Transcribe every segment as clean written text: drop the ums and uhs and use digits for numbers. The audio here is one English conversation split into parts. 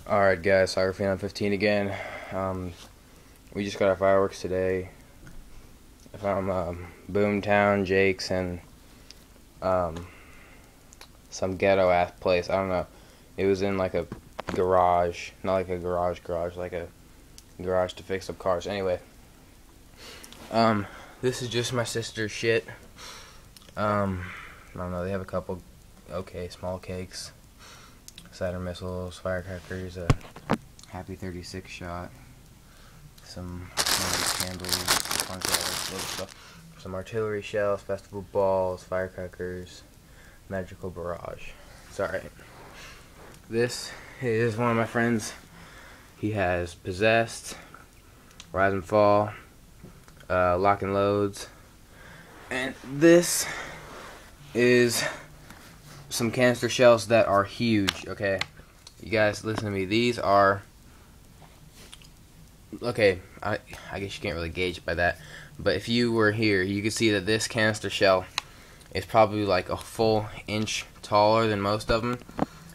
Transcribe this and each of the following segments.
Alright guys, Soccer Fan 15 again. We just got our fireworks today from Boomtown, Jake's, and some ghetto ass place. I don't know. It was in like a garage, not like a garage, like a garage to fix up cars. Anyway, this is just my sister's shit. I don't know. They have a couple small cakes. Saturn missiles, firecrackers, a Happy 36 shot, some candles, a bunch of other stuff, some artillery shells, festival balls, firecrackers, magical barrage. It's alright. This is one of my friends. He has Possessed, Rise and Fall, Lock and Loads, and this is some canister shells that are huge. Okay, you guys listen to me. These are okay. I guess you can't really gauge it by that, but if you were here, you could see that this canister shell is probably like a full inch taller than most of them.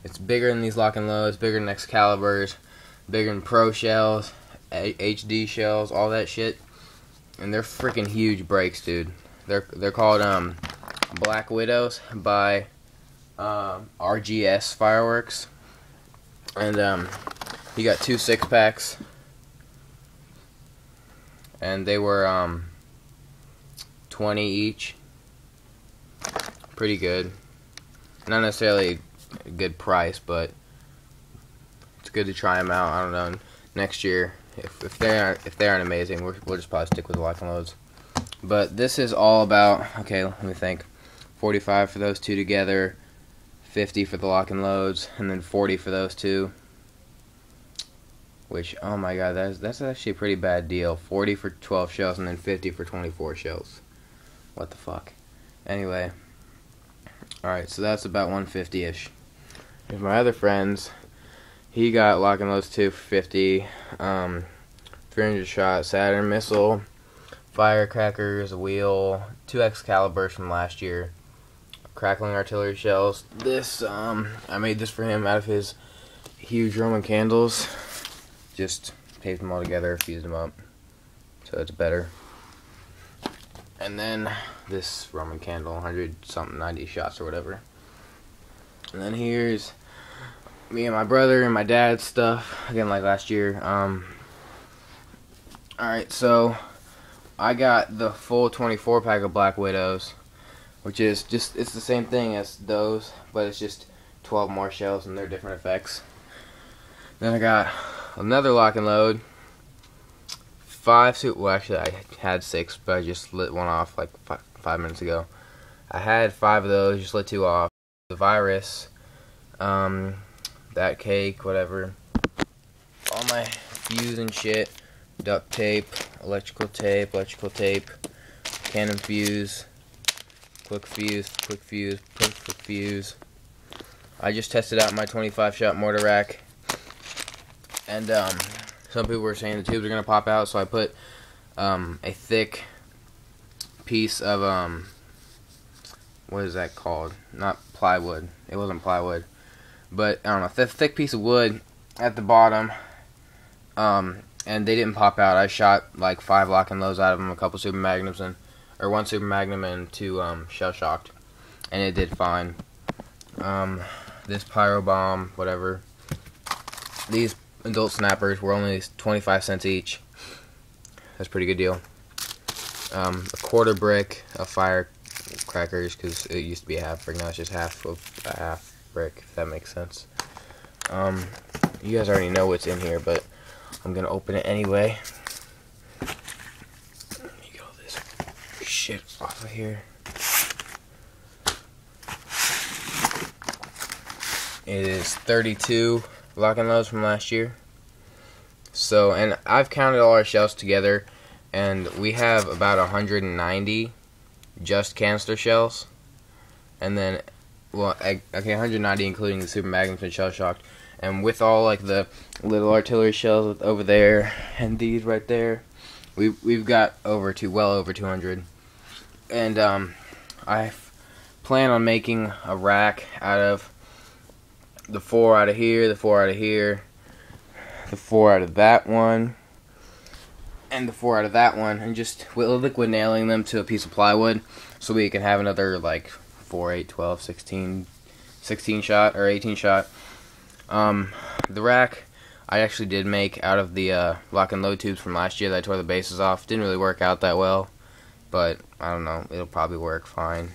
It's bigger than these Lock and Loads, bigger than Excaliburs, bigger than Pro shells, HD shells, all that shit, and they're freaking huge breaks, dude. They're called Black Widows by RGS Fireworks, and he got 2 6-packs, and they were 20 each. Pretty good. Not necessarily a good price, but it's good to try them out. I don't know. Next year, if they aren't amazing, we'll just probably stick with the Lock and Loads. But this is all about. Okay, let me think. 45 for those two together. 50 for the Lock and Loads, and then 40 for those two. Which, oh my god, that's actually a pretty bad deal. 40 for 12 shells, and then 50 for 24 shells. What the fuck? Anyway, alright, so that's about 150-ish. Here's my other friends. He got Lock and Loads 2 for 50, 300 shot Saturn missile, firecrackers, a wheel, 2 Excaliburs from last year, crackling artillery shells. This, I made this for him out of his huge Roman candles. Just taped them all together, fused them up, so it's better. And then this Roman candle, 100-something, 90 shots or whatever. And then here's me and my brother and my dad's stuff, again like last year. Alright, so I got the full 24-pack of Black Widows, which is just, it's the same thing as those, but it's just 12 more shells and they're different effects. Then I got another Lock and Load, 5 well actually I had 6, but I just lit one off like 5 minutes ago. I had 5 of those, just lit 2 off. The virus, that cake, whatever. All my fuse and shit, duct tape, electrical tape, cannon fuse, quick fuse. I just tested out my 25-shot mortar rack, and some people were saying the tubes are gonna pop out, so I put a thick piece of what is that called? Not plywood. It wasn't plywood, but I don't know, the thick piece of wood at the bottom, and they didn't pop out. I shot like 5 Lock and Loads out of them, a couple Super Magnums, or 1 Super Magnum and 2 shell shocked, and it did fine. This pyro bomb, whatever. These adult snappers were only 25 cents each. That's a pretty good deal. A quarter brick of firecrackers, because it used to be a half brick, now it's just half of a half brick, if that makes sense. You guys already know what's in here, but I'm gonna open it anyway. Let me get all this shit off of here. It is 32 Lock and Loads from last year. So, and I've counted all our shells together, and we have about 190 just canister shells. And then, well, okay, 190 including the Super Magnums and shell shocked. And with all like the little artillery shells over there and these right there, we've got well over 200. And I plan on making a rack out of the 4 out of here, the 4 out of here, the 4 out of that one, and the 4 out of that one, and just liquid nailing them to a piece of plywood so we can have another like 4, 8, 12, 16 shot or 18 shot. The rack I actually did make out of the lock and load tubes from last year that I tore the bases off. Didn't really work out that well, but I don't know, it'll probably work fine.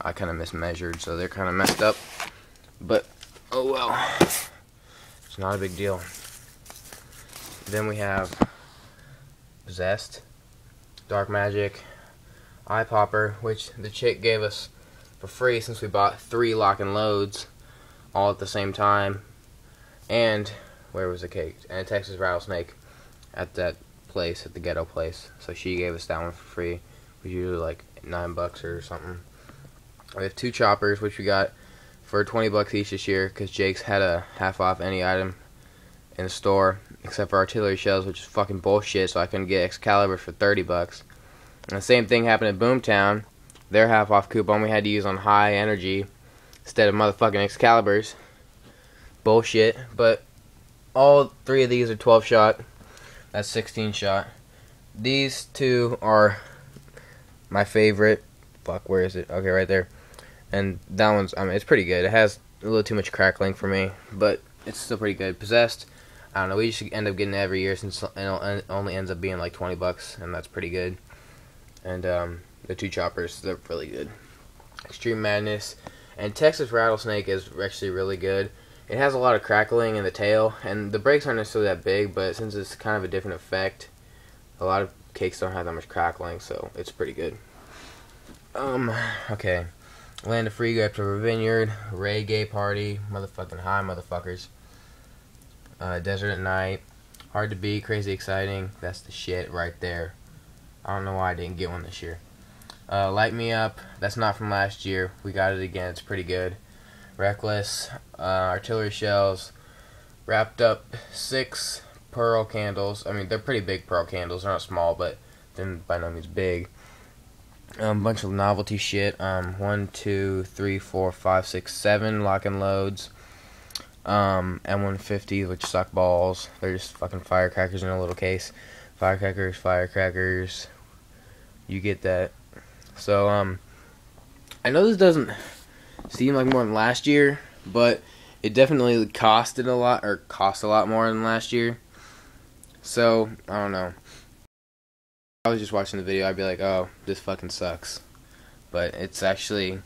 I kind of mismeasured, so they're kind of messed up, but oh well, it's not a big deal. Then we have Possessed, Dark Magic, Eye Popper, which the chick gave us for free since we bought 3 lock and loads all at the same time. And where was the cake? And a Texas Rattlesnake at that place, at the ghetto place. So she gave us that one for free. It was usually like $9 or something. We have 2 choppers, which we got for $20 each this year, because Jake's had a half off any item in the store, except for artillery shells, which is fucking bullshit, so I couldn't get Excalibur for $30. And the same thing happened in Boomtown. Their half off coupon we had to use on high energy instead of motherfucking Excaliburs. Bullshit. But all 3 of these are 12 shot. That's 16 shot. These 2 are my favorite. Fuck, where is it? Okay, right there. And that one's, I mean, it's pretty good. It has a little too much crackling for me, but it's still pretty good. Possessed, I don't know, we just end up getting it every year since it only ends up being like $20, and that's pretty good. And the 2 choppers, they're really good. Extreme Madness and Texas Rattlesnake is actually really good. It has a lot of crackling in the tail, and the brakes aren't necessarily that big, but since it's kind of a different effect, a lot of cakes don't have that much crackling, so it's pretty good. Okay. Land of Free, go after a Vineyard, Reggae Party, motherfucking high motherfuckers. Desert at Night, Hard to Beat, Crazy Exciting, that's the shit right there. I don't know why I didn't get one this year. Light Me Up, that's not from last year, we got it again, it's pretty good. Reckless, Artillery Shells, Wrapped Up 6 pearl candles. I mean, they're pretty big pearl candles, they're not small, but they're by no means big. Bunch of novelty shit. 1, 2, 3, 4, 5, 6, 7 lock and loads. M150, which suck balls. They're just fucking firecrackers in a little case. Firecrackers. You get that. So, I know this doesn't seem like more than last year, but it definitely cost a lot more than last year. So, I don't know. I was just watching the video, I'd be like, oh, this fucking sucks. But it's actually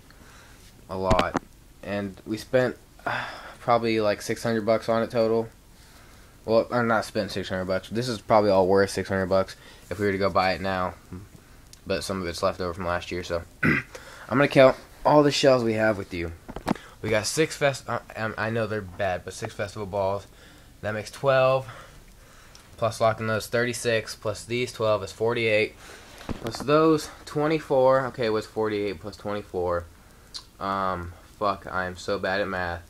a lot. And we spent probably like $600 on it total. Well, I'm not spent $600. This is probably all worth $600 if we were to go buy it now. But some of it's left over from last year, so I'm gonna count all the shells we have with you. We got 6 I know they're bad, but 6 festival balls. That makes 12. Plus locking those 36, plus these 12 is 48, plus those 24. Okay, what's 48 plus 24? Fuck, I am so bad at math.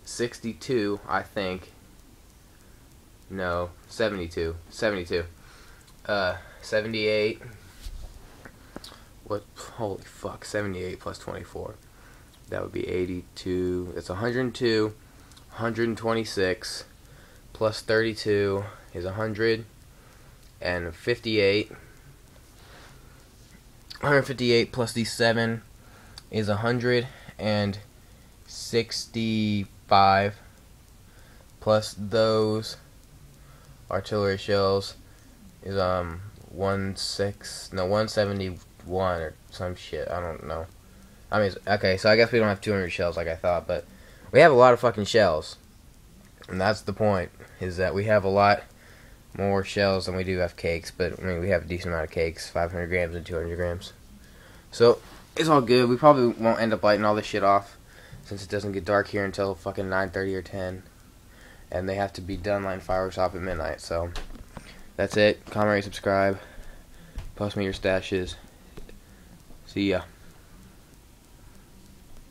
62, I think. No, 72. 78. What? Holy fuck, 78 plus 24. That would be 82. It's 102. 126 plus 32 is 158. 158 plus these 7 is 165, plus those artillery shells is 171 or some shit. I don't know. I mean, okay, so I guess we don't have 200 shells like I thought, but we have a lot of fucking shells. And that's the point, is that we have a lot more shells than we do have cakes, but I mean, we have a decent amount of cakes, 500 grams and 200 grams. So, it's all good. We probably won't end up lighting all this shit off, since it doesn't get dark here until fucking 9:30 or 10. And they have to be done lighting fireworks off at midnight, so that's it. Comment, rate, subscribe. Post me your stashes. See ya.